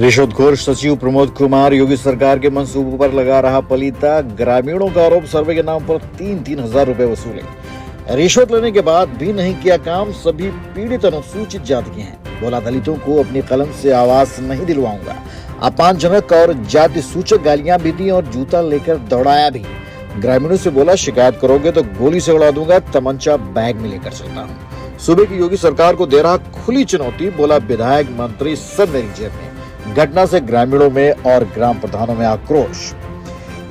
रिश्वतखोर सचिव प्रमोद कुमार योगी सरकार के मंसूबों पर लगा रहा पलीता। ग्रामीणों का आरोप, सर्वे के नाम पर 3-3 हजार रुपए वसूले। रिश्वत लेने के बाद भी नहीं किया काम। सभी पीड़ित अनुसूचित जाति के हैं। बोला, दलितों को अपनी कलम से आवास नहीं दिलवाऊंगा। अपमानजनक और जाति सूचक गालियां भी दी और जूता लेकर दौड़ाया भी। ग्रामीणों से बोला, शिकायत करोगे तो गोली से उड़ा दूंगा, तमंचा बैग में लेकर चलता हूँ। सूबे की योगी सरकार को दे रहा खुली चुनौती। बोला, विधायक मंत्री सब मेरी जेब में। घटना से ग्रामीणों में और ग्राम प्रधानों में आक्रोश।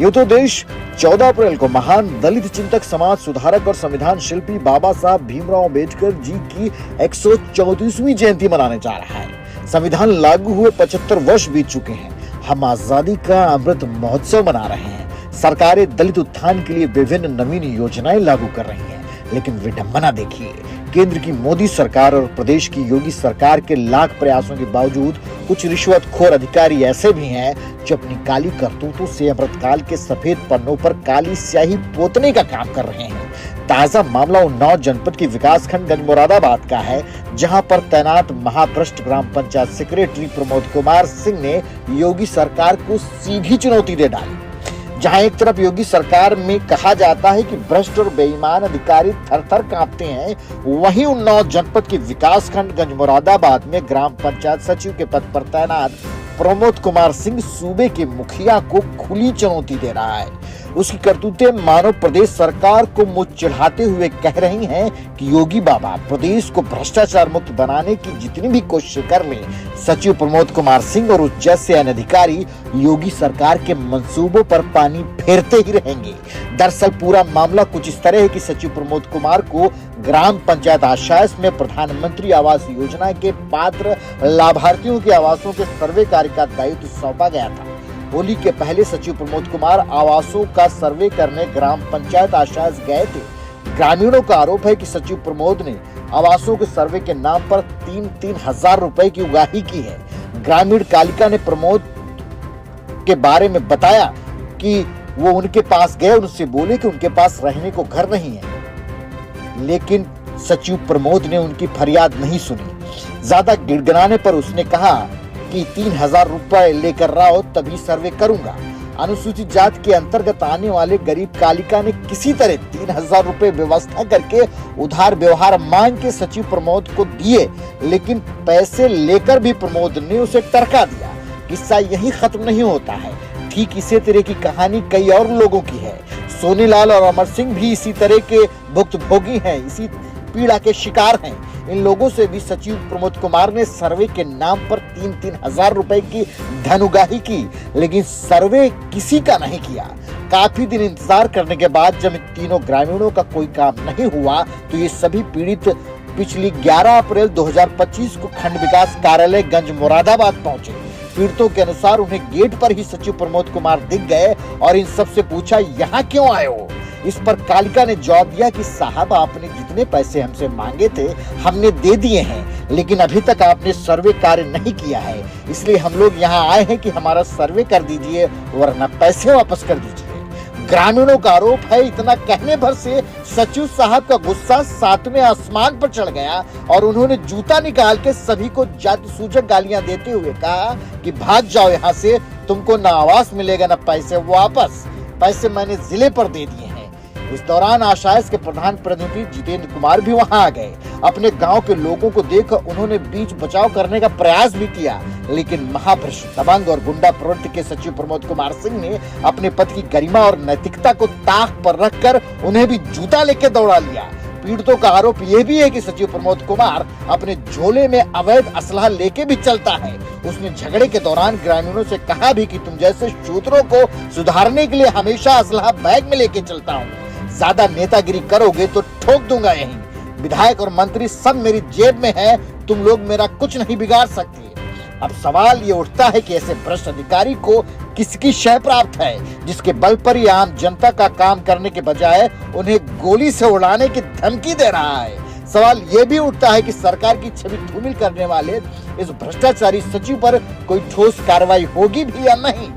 यूं तो देश 14 अप्रैल को महान दलित चिंतक, समाज सुधारक और संविधान शिल्पी बाबा साहब भीमराव अम्बेडकर जी की 134वीं जयंती मनाने जा रहा है। संविधान लागू हुए 75 वर्ष बीत चुके हैं। हम आजादी का अमृत महोत्सव मना रहे हैं। सरकारें दलित उत्थान के लिए विभिन्न नवीन योजनाएं लागू कर रही हैं, लेकिन विडंबना देखिए, केंद्र की मोदी सरकार और प्रदेश की योगी सरकार के लाख प्रयासों के बावजूद कुछ रिश्वतखोर अधिकारी ऐसे भी हैं जो अपनी काली करतूतों से अमृतकाल के सफेद पन्नों पर काली स्याही पोतने का काम कर रहे हैं। ताजा मामला उन्नाव जनपद की विकासखंड गंजमुरादाबाद का है, जहां पर तैनात महाभ्रष्ट ग्राम पंचायत सेक्रेटरी प्रमोद कुमार सिंह ने योगी सरकार को सीधी चुनौती दे डाली। जहां एक तरफ योगी सरकार में कहा जाता है कि भ्रष्ट और बेईमान अधिकारी थर-थर कांपते हैं, वहीं उन्नाव जनपद के विकासखंड गंजमुरादाबाद में ग्राम पंचायत सचिव के पद पर तैनात प्रमोद कुमार सिंह सूबे के मुखिया को खुली चुनौती दे रहा है। उसकी करतूतें मानो प्रदेश सरकार को मुंह चिढ़ाते हुए कह रही हैं कि योगी बाबा प्रदेश को भ्रष्टाचार मुक्त बनाने की जितनी भी कोशिश कर ले, सचिव प्रमोद कुमार सिंह और उस जैसे अन्य अधिकारी योगी सरकार के मंसूबों पर पानी फेरते ही रहेंगे। दरअसल पूरा मामला कुछ इस तरह है कि सचिव प्रमोद कुमार को ग्राम पंचायत आशास में प्रधानमंत्री आवास योजना के पात्र लाभार्थियों के आवासों के सर्वे कार्य का दायित्व सौंपा गया था। होली के पहले सचिव प्रमोद कुमार आवासों का सर्वे करने ग्राम पंचायत आशास गए थे। ग्रामीणों का आरोप है कि सचिव प्रमोद ने आवासों के सर्वे के नाम पर 3-3 हजार रुपए की उगाही की है। ग्रामीण कालिका ने प्रमोद के बारे में बताया कि वो उनके पास गए, उनसे बोले कि उनके पास रहने को घर नहीं है, लेकिन सचिव प्रमोद ने उनकी फरियाद नहीं सुनी। ज्यादा गिड़गिड़ाने पर उसने कहा कि 3,000 रुपए लेकर आओ, तभी सर्वे करूंगा। अनुसूचित जाति के अंतर्गत आने वाले गरीब कालिका ने किसी तरह 3,000 रुपए व्यवस्था करके उधार व्यवहार मांग के सचिव प्रमोद को दिए, लेकिन पैसे लेकर भी प्रमोद ने उसे टरका दिया। किस्सा यही खत्म नहीं होता है। ठीक इसी तरह की कहानी कई और लोगों की है। सोनीलाल और अमर सिंह भी इसी तरह के भुक्तभोगी हैं, इसी पीड़ा के शिकार हैं। इन लोगों से भी सचिव प्रमोद कुमार ने सर्वे के नाम पर 3-3 हजार रुपए की धन उगाही की, लेकिन सर्वे किसी का नहीं किया। काफी दिन इंतजार करने के बाद जब इन तीनों ग्रामीणों का कोई काम नहीं हुआ, तो ये सभी पीड़ित पिछली 11 अप्रैल 2025 को खंड विकास कार्यालय गंजमुरादाबाद पहुंचे। पीड़ितों के अनुसार उन्हें गेट पर ही सचिव प्रमोद कुमार दिख गए और इन सबसे पूछा, यहाँ क्यों आए हो? इस पर कालिका ने जवाब दिया कि साहब, आपने जितने पैसे हमसे मांगे थे हमने दे दिए हैं, लेकिन अभी तक आपने सर्वे कार्य नहीं किया है, इसलिए हम लोग यहाँ आए हैं कि हमारा सर्वे कर दीजिए, वरना पैसे वापस कर दीजिए। ग्रामीणों का आरोप है, इतना कहने भर से सचिव साहब का गुस्सा 7वें आसमान पर चढ़ गया और उन्होंने जूता निकाल के सभी को जाति सूचक गालियां देते हुए कहा कि भाग जाओ यहाँ से, तुमको न आवास मिलेगा न पैसे वापस। पैसे मैंने जिले पर दे दिए हैं। इस दौरान आशास के प्रधान प्रतिनिधि जितेंद्र कुमार भी वहां आ गए। अपने गांव के लोगों को देख उन्होंने बीच बचाव करने का प्रयास भी किया, लेकिन महाभ्रष्ट, दबंग और गुंडा प्रवृत्ति के सचिव प्रमोद कुमार सिंह ने अपने पद की गरिमा और नैतिकता को ताक पर रखकर उन्हें भी जूता लेकर दौड़ा लिया। पीड़ितों का आरोप यह भी है कि सचिव प्रमोद कुमार अपने झोले में अवैध असलहा लेके भी चलता है। उसने झगड़े के दौरान ग्रामीणों से कहा भी कि तुम जैसे शूद्रों को सुधारने के लिए हमेशा असलहा बैग में लेके चलता हूँ। ज्यादा नेतागिरी करोगे तो ठोक दूंगा यहीं। विधायक और मंत्री सब मेरी जेब में है, तुम लोग मेरा कुछ नहीं बिगाड़ सकते। अब सवाल ये उठता है कि ऐसे भ्रष्ट अधिकारी को किसकी शय प्राप्त है, जिसके बल पर ये आम जनता का काम करने के बजाय उन्हें गोली से उड़ाने की धमकी दे रहा है। सवाल ये भी उठता है कि सरकार की छवि धूमिल करने वाले इस भ्रष्टाचारी सचिव पर कोई ठोस कार्रवाई होगी भी या नहीं।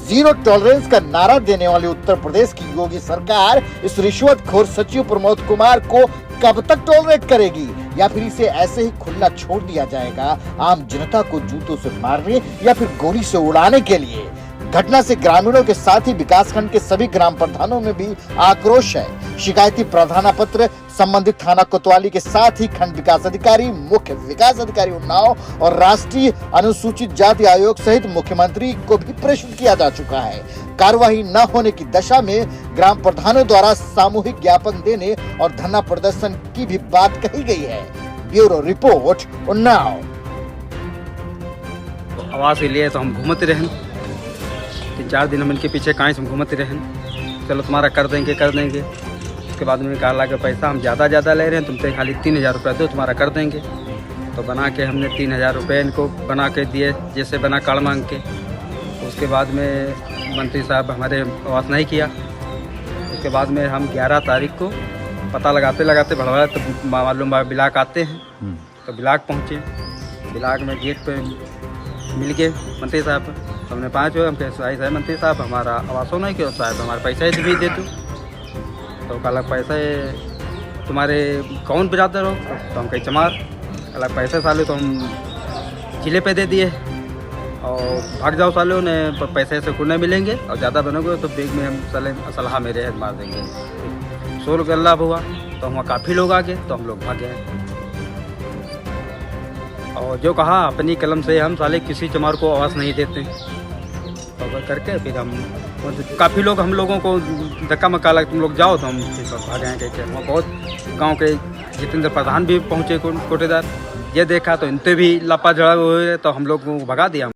जीरो टॉलरेंस का नारा देने वाली उत्तर प्रदेश की योगी सरकार इस रिश्वतखोर सचिव प्रमोद कुमार को कब तक टॉलरेट करेगी? या फिर इसे ऐसे ही खुला छोड़ दिया जाएगा आम जनता को जूतों से मारने या फिर गोली से उड़ाने के लिए। घटना से ग्रामीणों के साथ ही विकासखंड के सभी ग्राम प्रधानों में भी आक्रोश है। शिकायती प्रार्थना पत्र संबंधित थाना कोतवाली के साथ ही खंड विकास अधिकारी, मुख्य विकास अधिकारी उन्नाव और राष्ट्रीय अनुसूचित जाति आयोग सहित मुख्यमंत्री को भी प्रेषित किया जा चुका है। कार्यवाही न होने की दशा में ग्राम प्रधानों द्वारा सामूहिक ज्ञापन देने और धरना प्रदर्शन की भी बात कही गई है। Bureau report Unnao. आवास के लिए तो हम घूमते रहें, 3-4 दिन हम इनके पीछे कहीं से घूमते रहें, चलो तुम्हारा कर देंगे। उसके बाद में कहा कि पैसा हम ज़्यादा ले रहे हैं, तुमसे खाली 3000 रुपये दो, तुम्हारा कर देंगे। तो बना के हमने 3000 रुपये इनको बना के दिए, जैसे बना कार्ड मांग के। उसके बाद में मंत्री साहब हमारे आवास नहीं किया। उसके बाद में हम 11 तारीख को पता लगाते भड़वा तो मालूम ब्लाक आते हैं, तो ब्लाक पहुँचे। ब्लाक में गेट पे मिल गए मंत्री साहब, हमने 5 हो, हम कहे है मंत्री साहब हमारा आवासों नहीं क्यों साहब, हमारे पैसा ही भी दे दो। तो कल पैसे तुम्हारे कौन बिरादर हो, तो हम कहीं चमार। कल पैसे साले तो हम जिले पे दे दिए और भाग जाओ साले, उन्हें पैसे ऐसे को नहीं मिलेंगे और ज़्यादा बनोगे तो बैग में हम साले सलाह मेरे है मार देंगे। 16 गल्ला हुआ तो वहाँ काफ़ी लोग आ गए, तो हम लोग भागे और जो कहा अपनी कलम से हम साले किसी चमार को आवाज़ नहीं देते। तो करके फिर हम काफ़ी लोग हम लोगों को धक्का मक्का लगा, तुम लोग जाओ, तो हम भागे हैं। कह वहाँ बहुत गांव के जितेंद्र प्रधान भी पहुँचे कोटेदार, ये देखा तो इनसे भी लापा झड़ा हुए, तो हम लोग को भगा दिया।